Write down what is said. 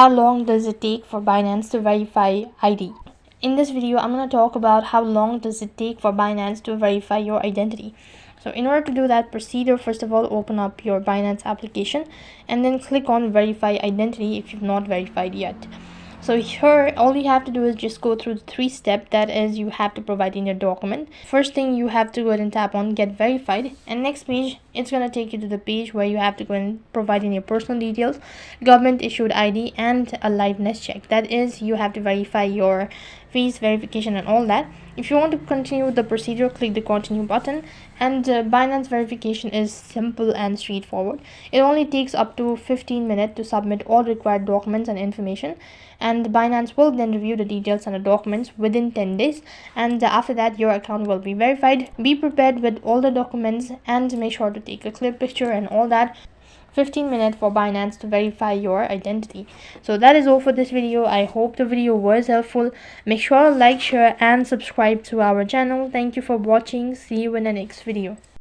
How long does it take for Binance to verify ID? In this video, I'm going to talk about how long does it take for Binance to verify your identity. So in order to do that procedure, first of all, open up your Binance application and then click on verify identity if you've not verified yet. So here, all you have to do is just go through the 3-step. That is, you have to provide in your document. First thing, you have to go ahead and tap on get verified, and next page, it's going to take you to the page where you have to go and provide in your personal details, government issued ID, and a liveness check. That is, you have to verify your face verification and all that. If you want to continue the procedure, click the continue button, and Binance verification is simple and straightforward. It only takes up to 15 minutes to submit all required documents and information, and Binance will then review the details and the documents within 10 days, and after that your account will be verified. Be prepared with all the documents and make sure to take a clear picture and all that. 15 minutes for Binance to verify your identity. So that is all for this video. I hope the video was helpful. Make sure to like, share and subscribe to our channel. Thank you for watching. See you in the next video.